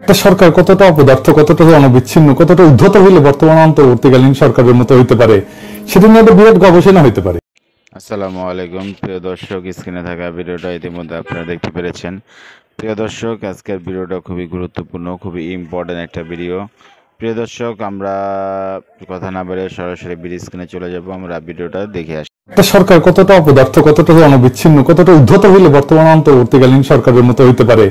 একটা সরকার কতটা অপদার্থ, কতটা অনবিচ্ছিন্ন, কতটা উদ্ধত হইলে বর্তমান অন্তর্বর্তীকালীন সরকারের মতো হইতে পারে, সেটা নিয়ে একটা বিরাট গবেষণা হইতে পারে। আসসালামু আলাইকুম প্রিয় দর্শক, স্ক্রিনে থাকা ভিডিওটা ইতিমধ্যে আপনারা দেখতে পেরেছেন। প্রিয় দর্শক, আজকের ভিডিওটা খুবই গুরুত্বপূর্ণ, খুবই ইম্পর্টেন্ট একটা ভিডিও। প্রিয় দর্শক, আমরা কথা না বলে সরাসরি ভিডিও স্ক্রিনে চলে যাব, আমরা ভিডিওটা দেখে আসি। একটা সরকার কতটা অপদার্থ, কতটা অনবিচ্ছিন্ন, কতটা উদ্ধত হইলে বর্তমান অন্তর্বর্তীকালীন সরকারের মতো হইতে পারে,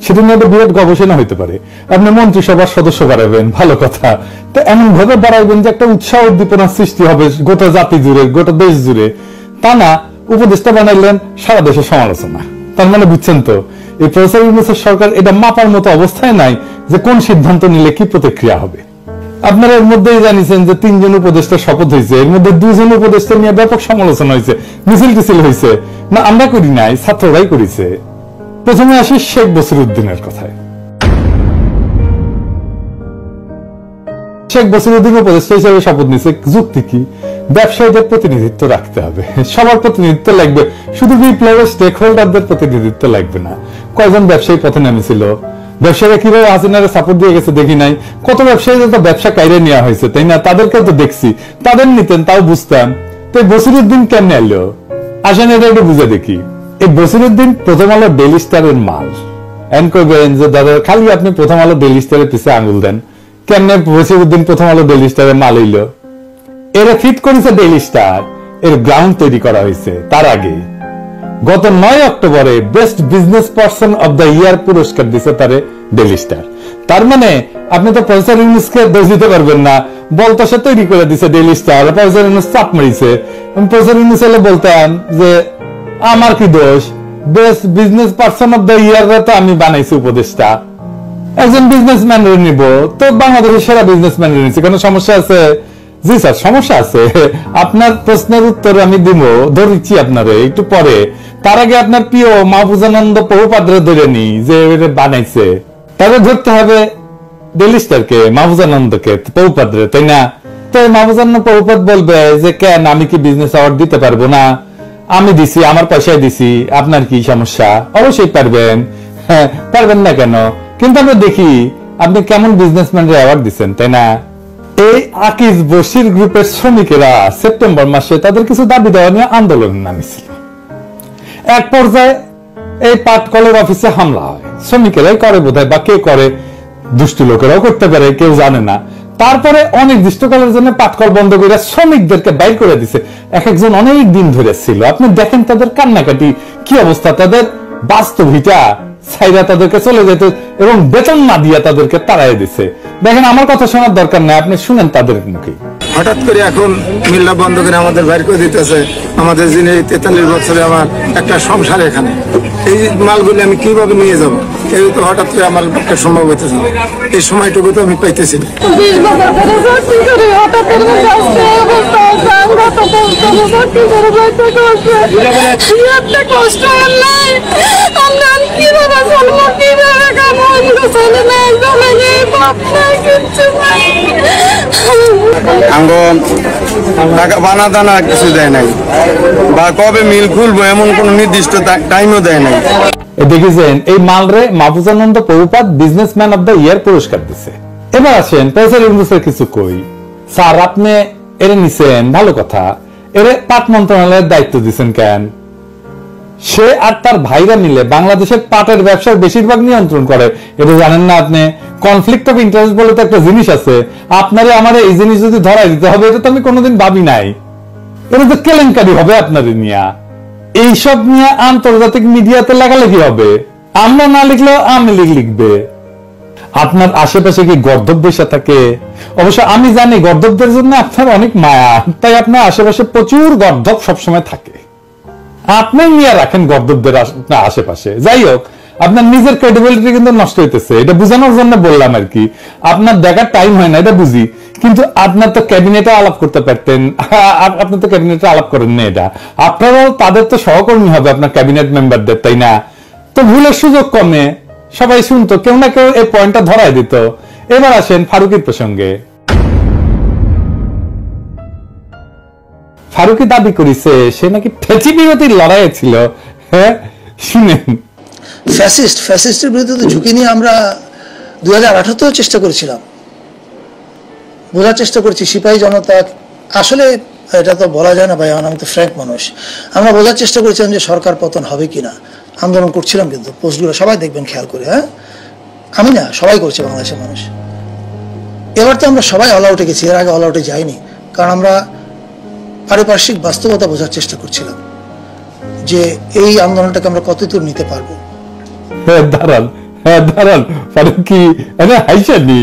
সেটা নিয়ে একটা বিরাট গবেষণা হইতে পারে। আপনি মন্ত্রিসভার সদস্য বাড়াবেন, ভালো কথা, তো এমন ভাবে বাড়াইবেন যে একটা উৎসাহ উদ্দীপনার সৃষ্টি হবে গোটা জাতি জুড়ে, গোটা দেশ জুড়ে। তা না উপদেষ্টা বানাইলেন, সারা দেশে সমালোচনা। তার মানে বুঝছেন তো, এই প্রফেসর ইউনূসের সরকার এটা মাপার মতো অবস্থায় নাই যে কোন সিদ্ধান্ত নিলে কি প্রতিক্রিয়া হবে। আপনারা এর মধ্যেই জানিয়েছেন যে 3 জন উপদেষ্টা শপথ হয়েছে, এর মধ্যে 2 জন উপদেষ্টা নিয়ে ব্যাপক সমালোচনা হয়েছে, মিছিল টিছিল হয়েছে। না আমরা করি নাই, ছাত্ররাই করেছে। প্রথমে আসি শেখ বসিরউদ্দিনের কথায়। শেখ বসিরউদ্দিন উপদেষ্টা হিসেবে শপথ নিয়েছে, যুক্তি কি? ব্যবসায়ীদের প্রতিনিধিত্ব রাখতে হবে, সবার প্রতিনিধিত্ব লাগবে, শুধু বিপ্লবের স্টেক হোল্ডারদের প্রতিনিধিত্ব লাগবে না। কয়জন ব্যবসায়ী পথে নেমেছিল, ব্যবসায়ীরা কিভাবে হাসিনারে সাপোর্ট দিয়ে গেছে দেখি নাই? কত ব্যবসায়ীদের তো ব্যবসা কাইরে নেওয়া হয়েছে, তাই না? তাদেরকেও তো দেখছি, তাদের নিতেন তাও বুঝতাম। তো বসিরউদ্দিন কেমনে এলো আসেন, এটা একটু বুঝে দেখি। এই বসিরউদ্দিন প্রথম আলো ডেইলি স্টারের মাল। এন করবেন যে দাদা খালি আপনি প্রথম আলো ডেইলি স্টারের পিছে আঙুল দেন, কেমনে বসিরউদ্দিন প্রথম আলো ডেইলি স্টারের মাল হইল? এর ফিট করেছে ডেইলি স্টার, এর গ্রাউন্ড তৈরি করা হয়েছে তার আগে। গত 9 অক্টোবরে best business person of the year পুরস্কার দিছে তারে ডেইলি স্টার। তার মানে আপনি তো প্রফেসর ইউনূসকে দোষ দিতে পারবেন না, বলতো সে তৈরি করে দিছে ডেইলি স্টার, প্রফেসর ইউনূস চাপ মারিছে। প্রফেসর ইউনূস হলে বলতেন যে আমার কি দোষ, best business person of the ইয়ার তো আমি বানাইছি উপদেষ্টা, একজন বিজনেসম্যান নিব, তো বাংলাদেশের সেরা বিজনেসম্যান নিয়েছি, কোনো সমস্যা আছে? জি স্যার সমস্যা আছে, আপনার প্রশ্নের উত্তর আমি দিব, ধরেছি আপনারে একটু পরে। তার আগে আপনার প্রিয় মাহফুজানন্দ প্রভুপাদ্রে ধরে নি যে বানাইছে, তাহলে ধরতে হবে ডেইলি স্টারকে, মাহফুজানন্দকে, প্রভুপাদ্রে, তাই না? তো মাহফুজানন্দ প্রভুপাদ বলবে যে কেন আমি কি বিজনেস অ্যাওয়ার্ড দিতে পারবো না? আমি দিছি, আমার পয়সায় দিছি, আপনার কি সমস্যা? অবশ্যই পারবেন, হ্যাঁ পারবেন না কেন? কিন্তু আমরা দেখি আপনি কেমন বিজনেসম্যানরা অ্যাওয়ার্ড দিচ্ছেন, তাই না? এই আকিজ বশির গ্রুপের শ্রমিকেরা সেপ্টেম্বর মাসে তাদের কিছু দাবি দেওয়া নিয়ে আন্দোলনে নামিছিল। এক পর্যায়ে এই পাটকলের অফিসে হামলা হয়, শ্রমিকেরাই করে বোধহয়, বা কে করে, দুষ্টু লোকেরাও করতে পারে, কেউ জানে না। তারপরে অনির্দিষ্টকালের জন্য পাটকল বন্ধ করে শ্রমিকদেরকে বাইর করে দিছে। এক একজন অনেক দিন ধরে ছিল। আপনি দেখেন তাদের কান্নাকাটি কি অবস্থা, তাদের বাস্তবিকটা ছাইরা তাদেরকে চলে যেত এবং বেতন না দিয়া তাদেরকে তাড়াই দিছে। দেখেন আমার কথা শোনার দরকার নাই, আপনি শুনেন তাদের মুখে। হঠাৎ করে এখন মিল্লা বন্ধ করে আমাদের বাইর করে দিতেছে। আমাদের যিনি 43 বছরে আমার একটা সংসার, এখানে এই মালগুলি আমি কিভাবে নিয়ে যাব? এই তো হঠাৎ করে আমার পক্ষে সম্ভব হইতেছে, এই সময়টুকু তো আমি পাইতেছি না। টাকা বানা দানা কিছু দেয় নাই, বা কবে মিল খুলবো এমন কোন নির্দিষ্ট টাইমও দেয় নাই। দেখেছেন এই মালরে Mahfuzananda Prabhupad businessman of the year পুরস্কার দিছে। এবার আসেন প্রফেসর ইউনূসের কিছু কই। স্যার আপনি এরে নিছেন, ভালো কথা, এরে পাট মন্ত্রণালয়ের দায়িত্ব দিচ্ছেন কেন? সে আর তার ভাইরা মিলে বাংলাদেশের পাটের ব্যবসার বেশিরভাগ নিয়ন্ত্রণ করে, এটা জানেন না আপনি? কনফ্লিক্ট অফ ইন্টারেস্ট বলে তো একটা জিনিস আছে, আপনারে আমারে এই জিনিস যদি ধরাই দিতে হবে, এটা তো আমি কোনোদিন ভাবি নাই। এটা তো কেলেঙ্কারি হবে আপনার নিয়া, এইসব নিয়ে আন্তর্জাতিক মিডিয়াতে লাগালেখি হবে। আমরা না লিখলেও আমি লিখবে। আপনার আশেপাশে কি গর্দভ বসে থাকে? অবশ্য আমি জানি গর্দভদের জন্য আপনার অনেক মায়া, তাই আপনার আশেপাশে প্রচুর গর্দভ সবসময় থাকে। আপনি নিয়ে রাখেন গর্দভদের আশেপাশে। যাই হোক, আপনার নিজের ক্রেডিবিলিটি কিন্তু নষ্ট হইতেছে, এটা বোঝানোর জন্য বললাম আর কি। আপনার দেখার টাইম হয় না, এটা বুঝি, কিন্তু আপনার তো ক্যাবিনেটে আলাপ করতে পারতেন, আপনি তো ক্যাবিনেটে আলাপ করেন না। এটা আপনারাও তাদের তো সহকর্মী হবে, আপনার ক্যাবিনেট মেম্বারদের, তাই না? তো ভুলের সুযোগ কমে, সবাই শুনতো, কেউ না কেউ এই পয়েন্টটা ধরাই দিত। এবার আসেন ফারুকীর প্রসঙ্গে। ফারুকী দাবি করেছে সে নাকি ফেঁচি বিরোধী লড়াইয়ে ছিল। হ্যাঁ শুনেন, ফ্যাসিস্টের বিরুদ্ধে তো ঝুঁকি নিয়ে আমরা 2018-তেও চেষ্টা করেছিলাম, বোঝার চেষ্টা করেছি সিপাহী জনতা আসলে, এটা তো বলা যায় না ভাই, আমি তো ফ্র্যাঙ্ক মানুষ, আমরা বোঝার চেষ্টা করেছিলাম যে সরকার পতন হবে কিনা, আন্দোলন করছিলাম, কিন্তু পোস্টগুলো সবাই দেখবেন খেয়াল করে, হ্যাঁ আমি না, সবাই করছে বাংলাদেশের মানুষ। এবার তো আমরা সবাই অল আউটে গেছি, এর আগে অল আউটে যাইনি, কারণ আমরা পারিপার্শ্বিক বাস্তবতা বোঝার চেষ্টা করছিলাম যে এই আন্দোলনটাকে আমরা কতদূর নিতে পারবো। দাঁড়ান ফারুকি, হাইসানি,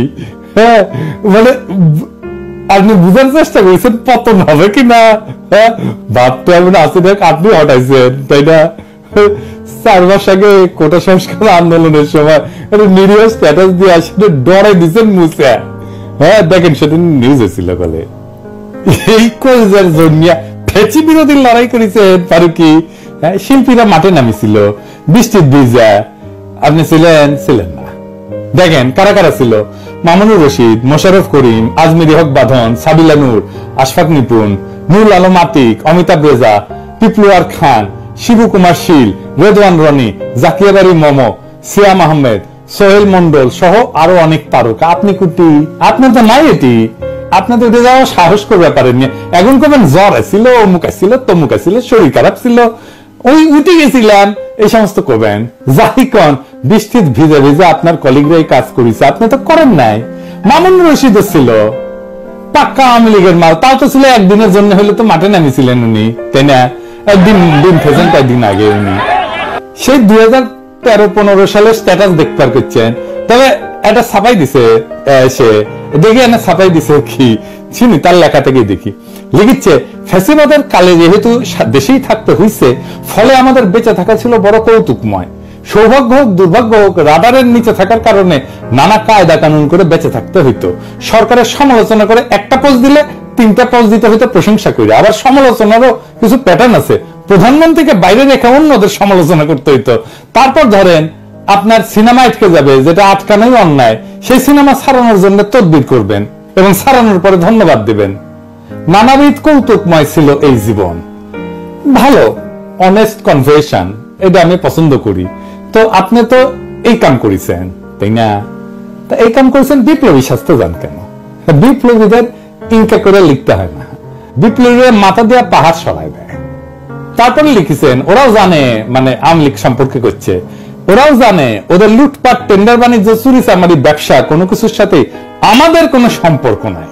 হ্যাঁ মানে আপনি বুঝার চেষ্টা করেছেন পতন হবে কিনা, হ্যাঁ ভাবতে হবে না, আসলে আপনি হটাইছেন তাই না? 4 মাস আগে কোটা সংস্কার আন্দোলনের সময় নিরীহ স্ট্যাটাস দিয়ে আসলে ডরে দিচ্ছেন মুছে, হ্যাঁ দেখেন সেদিন নিউজে ছিল বলে এই কলেজের জন্য ফেচি বিরোধী লড়াই করেছেন ফারুকি, হ্যাঁ শিল্পীরা মাঠে নামিছিল বৃষ্টির ভিজা, আপনি ছিলেন না। দেখেন কারা কারা ছিল, মামুনুর রশিদ, মোশাররফ করিম, আজমিরি হক বাঁধন, সাবিলা নূর, আশফাক নিপুন, নুরুল আলম আতিক, অমিতাভ রেজা, পিপলুয়ার খান, শিবু কুমার শীল, রেদওয়ান রনি, জাকিয়া বাড়ি মমো, সিয়াম আহমেদ, সোহেল মন্ডল সহ আরো অনেক তারকা। আপনি কুটি, আপনার তো নাই এটি, আপনি তো উঠে যাওয়া সাহস করবে পারেননি। এখন কবেন জ্বর ছিল, অমুক ছিল, তমুক ছিল, শরীর খারাপ ছিল, ওই উঠে গেছিলাম, এই সমস্ত করবেন। যাই কন বৃষ্টির ভিজে ভিজে আপনার কলিগরাই কাজ করেছে, আপনি তো করেন নাই। মামুনুর রশিদ ছিল পাক্কা আওয়ামী লীগের মাল, তাও তো ছিল একদিনের জন্য হলে তো মাঠে নামিয়েছিলেন উনি, তাই না? একদিন দিন খেয়েছেন কয়েকদিন আগে উনি, সেই 2013-15 সালের স্ট্যাটাস দেখতে করছেন। তবে এটা ছাপাই দিছে সে, দেখি এনে ছাপাই দিছে কি চিনি, তার লেখা থেকে দেখি লিখিচ্ছে, ফ্যাসিবাদের কালে যেহেতু দেশেই থাকতে হইছে, ফলে আমাদের বেঁচে থাকা ছিল বড় কৌতুকময়। সৌভাগ্য হোক দুর্ভাগ্য হোক, রাডারের নিচে থাকার কারণে নানা কায়দা কানুন করে বেঁচে থাকতে হইতো। সরকারের সমালোচনা করে একটা পোস্ট দিলে 3টা পোস্ট দিতে হইতো প্রশংসা করে। আবার সমালোচনারও কিছু প্যাটার্ন আছে, প্রধানমন্ত্রীকে বাইরে রেখে অন্যদের সমালোচনা করতে হইতো। তারপর ধরেন আপনার সিনেমা আটকে যাবে, যেটা আটকানোই অন্যায়, সেই সিনেমা ছাড়ানোর জন্য তদবির করবেন এবং ছাড়ানোর পরে ধন্যবাদ দিবেন। নানাবিধ কৌতুকময় ছিল এই জীবন। ভালো অনেস্ট কনভারসেশন, এটা আমি পছন্দ করি। তো আপনি তো এই কাম করেছেন তাই না? তা এই কাম করেছেন, বিপ্লবী শাস্ত্র যান কেন? বিপ্লবীদের ইনকা করে লিখতে হয় না, বিপ্লবীদের মাথা দিয়ে পাহাড় সরাই দেয়। তারপরে লিখেছেন, ওরাও জানে মানে আওয়ামী লীগ সম্পর্কে করছে, ওরাও জানে ওদের লুটপাট, টেন্ডার বাণিজ্য, চুরি চামারি, ব্যবসা কোনো কিছুর সাথে আমাদের কোনো সম্পর্ক নাই,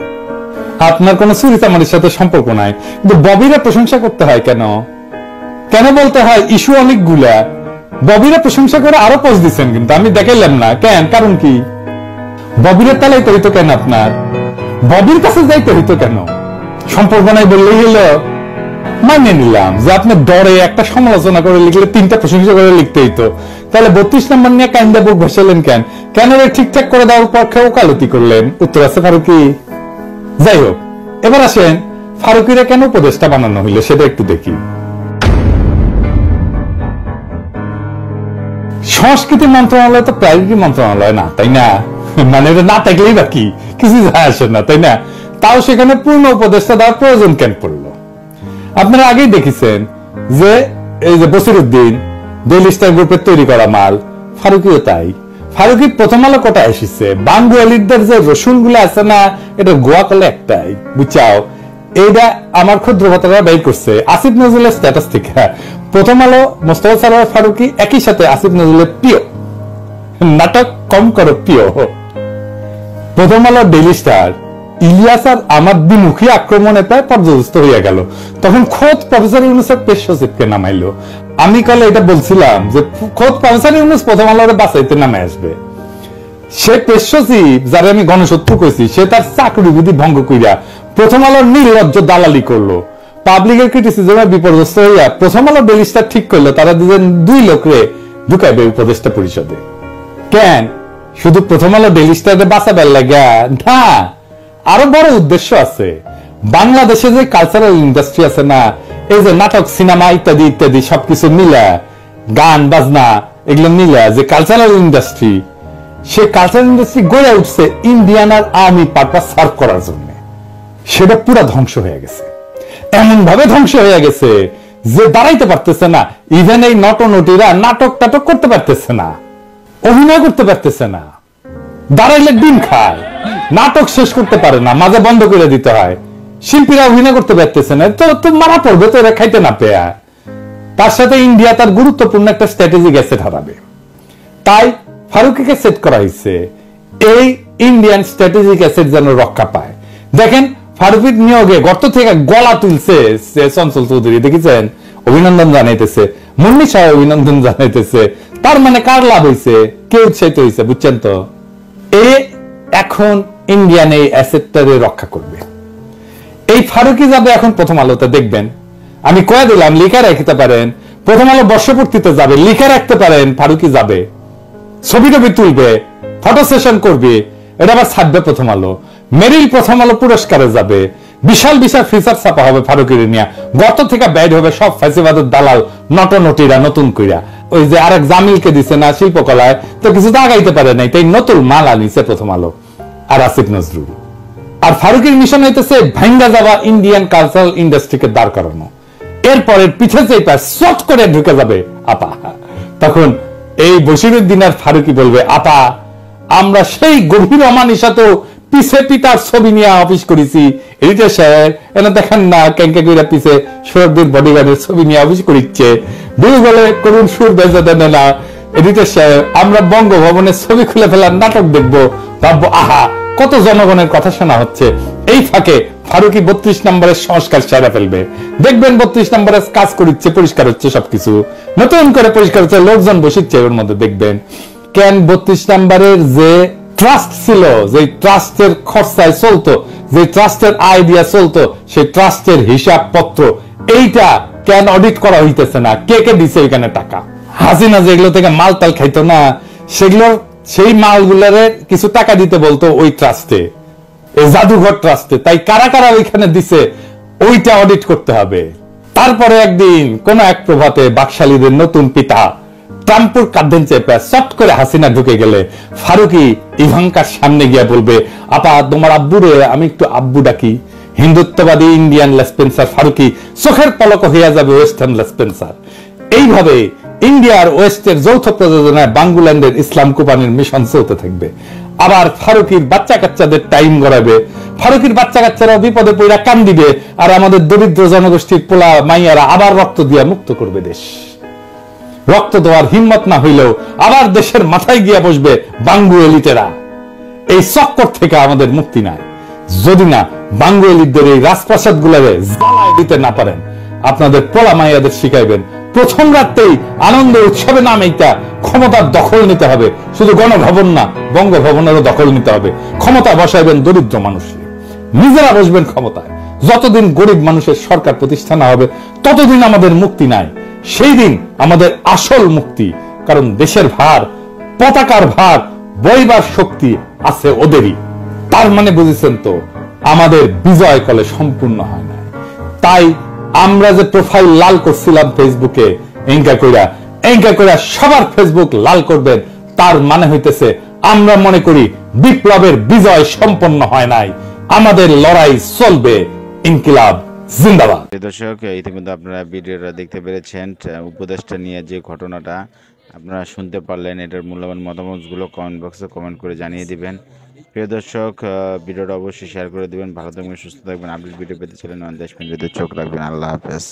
আপনার কোনো চুরি চামারির সাথে সম্পর্ক নাই। কিন্তু ববিরা প্রশংসা করতে হয় কেন? কেন বলতে হয়? ইস্যু অনেকগুলা, ববিরা প্রশংসা করে আরো পোস্ট দিচ্ছেন, কিন্তু আমি দেখাইলাম না কেন, কারণ কি? ববিরের তালাই তো হইতো কেন? আপনার ববির কাছে যাইতে হইতো কেন? সম্পর্ক নাই বললেই হলো। মানিয়ে নিলাম যে আপনি ডরে একটা সমালোচনা করে লিখলে 3টা প্রশংসা করে লিখতে হইতো, তাহলে 32 নম্বর নিয়ে কাইন্দা বুক ভাসালেন কেন? কেন ঠিকঠাক করে দেওয়ার পক্ষে ওকালতি করলেন? উত্তর আছে ফারুকি। যাই হোক, এবার আসেন ফারুকিরা কেন উপদেষ্টা বানানো হইলো সেটা একটু দেখি। সংস্কৃতি মন্ত্রণালয় তো প্রায়োরিটি মন্ত্রণালয় না, তাই না? মানে এটা না থাকলেই বাকি কিছু যায় আসে না, তাই না? তাও সেখানে পূর্ণ উপদেষ্টা দেওয়ার প্রয়োজন কেন পড়লো? আপনারা আগেই দেখেছেন যে এই যে বসিরউদ্দিন ডেইলি স্টার গ্রুপের তৈরি করা মাল, ফারুকিও তাই। ফারুকি প্রথম আলো কোটা এসেছে, বাঙ্গুয়ালিদের যে রসুন গুলো আছে না, এটা গোয়া কলে একটাই, বুঝাও। এইটা আমার ক্ষুদ্র ভাতারা ব্যয় করছে আসিফ নজরুলের স্ট্যাটাস থেকে। প্রথম আলো, মোস্তফা সরোয়ার ফারুকি একই সাথে আসিফ নজরুলের প্রিয়, নাটক কম করো প্রিয়। প্রথম আলো ডেইলি স্টার ইলিয়াস আর আমার দ্বিমুখী আক্রমণে প্রায় পর্যদস্ত হইয়া গেল। তখন খোদ প্রফেসর ইউনুসের পেশ সচিবকে নামাইলো। আমি কালে এটা বলছিলাম যে খোদ প্রফেসর ইউনুস প্রথম আলোরে বাঁচাইতে নামে আসবে। সে পেশ সচিব, যারা আমি গণশত্রু কইছি, সে তার চাকরি বিধি ভঙ্গ কইরা প্রথম আলোর নির্লজ্জ দালালি করলো। পাবলিকের ক্রিটিসিজমে বিপর্যস্ত হইয়া প্রথম আলো ডেইলি স্টার ঠিক করলো তারা 2 লোকরে ঢুকাইবে উপদেষ্টা পরিষদে। কেন? শুধু প্রথম আলো ডেইলি স্টারে বাঁচাবার লাগা না, আরো বড় উদ্দেশ্য আছে। বাংলাদেশে যে কালচারাল ইন্ডাস্ট্রি আছে না, এই যে নাটক, সিনেমা ইত্যাদি ইত্যাদি সবকিছু মিলা, গান বাজনা এগুলো মিলা যে কালচারাল ইন্ডাস্ট্রি, সে কালচারাল ইন্ডাস্ট্রি গড়ে উঠছে ইন্ডিয়ানার আর্মি পারপাস সার্ভ করার জন্য। সেটা পুরো ধ্বংস হয়ে গেছে, এমন ভাবে ধ্বংস হয়ে গেছে যে দাঁড়াইতে পারতেছে না। ইভেন এই নটনটিরা নাটক টাটক করতে পারতেছে না, অভিনয় করতে পারতেছে না। দাঁড়াইলে ডিম খায়, নাটক শেষ করতে পারে না, মাঝে বন্ধ করে দিতে হয়, শিল্পীরা অভিনয় করতে পারতেছে না, তো মারা পড়বে, তো এরা খাইতে না পেয়া। তার সাথে ইন্ডিয়া তার গুরুত্বপূর্ণ একটা স্ট্র্যাটেজিক অ্যাসেট হারাবে, তাই ফারুকীকে সেট করা হয়েছে এই ইন্ডিয়ান স্ট্র্যাটেজিক অ্যাসেট যেন রক্ষা পায়। দেখেন ফারুকীর নিয়োগে গর্ত থেকে গলা তুলছে চঞ্চল চৌধুরী, দেখেছেন? অভিনন্দন জানাইতেছে, মুন্নি সাহেব অভিনন্দন জানাইতেছে। তার মানে কার লাভ হয়েছে? কেউ উৎসাহিত হয়েছে, বুঝছেন তো? এ এখন ইন্ডিয়ান এই অ্যাসেটটারে রক্ষা করবে। এই ফারুকী যাবে এখন প্রথম আলোতে, দেখবেন আমি কয়ে দিলাম, লিখে রাখতে পারেন, প্রথম আলো বর্ষপূর্তিতে যাবে, লিখে রাখতে পারেন ফারুকী যাবে, ছবি টবি তুলবে, ফটো সেশন করবে, এটা আবার ছাপবে প্রথম আলো, মেরিল প্রথম আলো পুরস্কারে যাবে, বিশাল বিশাল ফিচার ছাপা হবে ফারুকীর নিয়ে, গত থেকে বাইর হবে সব ফ্যাসিবাদের দালাল নটনটিরা নতুন কইরা। ওই যে আরেক জামিলকে দিছে না শিল্পকলায়, তো কিছু তো আগাইতে পারে নাই, তাই নতুন মাল আনিছে প্রথম আলো আর আসিফ নজরুল। আর ফারুকীর মিশন হইতেছে ভাঙ্গা যাওয়া ইন্ডিয়ান কালচারাল ইন্ডাস্ট্রিকে দাঁড় করানো। এরপরে পিছে চেপা শট করে ঢুকে যাবে আপা। তখন এই বশিরউদ্দিন আর ফারুকী বলবে, আপা আমরা সেই গভীর অমানিসাতেও পিছে পিতার ছবি নিয়ে অফিস করেছি, এডিটর সাহেব এনে দেখেন না ক্যাঙ্কা কইরা পিছে সৌরভদের বডিগার্ডের ছবি নিয়ে অফিস করিচ্ছে, দুই বলে করুন সুর বেজে দেন না এডিটর সাহেব, আমরা বঙ্গভবনের ছবি খুলে ফেলার নাটক দেখবো, ভাববো আহা কত জনগণের কথা শোনা হচ্ছে। এই ফাঁকে ফারুকী 32 নম্বরের সংস্কার সেরা ফেলবে, দেখবেন 32 নম্বরের কাজ করিচ্ছে, পরিষ্কার হচ্ছে, সবকিছু নতুন করে পরিষ্কার হচ্ছে, লোকজন বসিচ্ছে এর মধ্যে, দেখবেন কেন 32 নম্বরের যে ট্রাস্ট ছিল, যে ট্রাস্টের খরচায় চলতো, যে ট্রাস্টের আইডিয়া চলতো, সেই ট্রাস্টের হিসাব পত্র এইটা কেন অডিট করা হইতেছে না, কে কে দিছে ওইখানে টাকা? হাসিনা যেগুলো থেকে মাল তাল খাইতো না, সেগুলো সেই মালগুলারে কিছু টাকা দিতে বলতো ওই ট্রাস্টে, এই জাদুঘর ট্রাস্টে, তাই কারা কারা ওইখানে দিছে ওইটা অডিট করতে হবে। তারপরে একদিন কোন এক প্রভাতে বাকশালীদের নতুন পিতা ট্রাম্পুর কাঁধেন চেপে চট করে হাসিনা ঢুকে গেলে ফারুকী ইভাঙ্কার সামনে গিয়ে বলবে, আপা তোমার আব্বুরে আমি একটু আব্বু ডাকি। হিন্দুত্ববাদী ইন্ডিয়ান লেসপেন্সার ফারুকী চোখের পলক হইয়া যাবে ওয়েস্টার্ন লেসপেন্সার। এইভাবে ইন্ডিয়ার ওয়েস্টের যৌথ প্রযোজনায় বাঙ্গুল্যান্ডের ইসলাম কোম্পানির মিশন চলতে থাকবে। আবার ফারুকীর বাচ্চা কাচ্চাদের টাইম গড়াবে, ফারুকীর বাচ্চা কাচ্চারা বিপদে পড়া কান দিবে, আর আমাদের দরিদ্র জনগোষ্ঠীর পোলা মাইয়ারা আবার রক্ত দিয়া মুক্ত করবে দেশ। রক্ত দেওয়ার হিম্মত না হইলেও আবার দেশের মাথায় গিয়া বসবে বাঙ্গু এলিটেরা। এই চক্কর থেকে আমাদের মুক্তি নাই যদি না বাঙ্গু এলিটদের এই রাজপ্রাসাদ গুলারে জ্বালায় দিতে না পারেন। আপনাদের পোলা মাইয়াদের শিখাইবেন প্রথম রাতেই আনন্দ উৎসবে নাম এইটা ক্ষমতার দখল নিতে হবে, শুধু গণভবন না বঙ্গভবনেরও দখল নিতে হবে। ক্ষমতা বসাইবেন দরিদ্র মানুষের, নিজেরা বসবেন ক্ষমতায়। যতদিন গরিব মানুষের সরকার প্রতিষ্ঠা না হবে ততদিন আমাদের মুক্তি নাই। সেই দিন আমাদের আসল মুক্তি, কারণ দেশের ভার, পতাকার ভার বইবার শক্তি আছে ওদেরই। তার মানে বুঝেছেন তো, আমাদের বিজয় কলে সম্পূর্ণ হয় না। তাই আমরা যে প্রোফাইল লাল করছিলাম ফেসবুকে এঙ্কা কইরা সবার ফেসবুক লাল করবেন, তার মানে হইতেছে আমরা মনে করি বিপ্লবের বিজয় সম্পন্ন হয় নাই, আমাদের লড়াই চলবে। ইনকিলাব জিন্দাবাদ। দর্শক ইতিমধ্যে আপনারা ভিডিওটা দেখতে পেরেছেন, উপদেষ্টা নিয়ে যে ঘটনাটা আপনারা শুনতে পারলেন, এটার মূল্যবান মতামতগুলো কমেন্ট বক্সে কমেন্ট করে জানিয়ে দিবেন। প্রিয় দর্শক ভিডিওটা অবশ্যই শেয়ার করে দিবেন। ভালো থাকবেন, সুস্থ থাকবেন। আপডেট ভিডিও পেতে চ্যানেল দেশ মিডিয়াতে চোখ রাখবেন। আল্লাহ হাফেজ।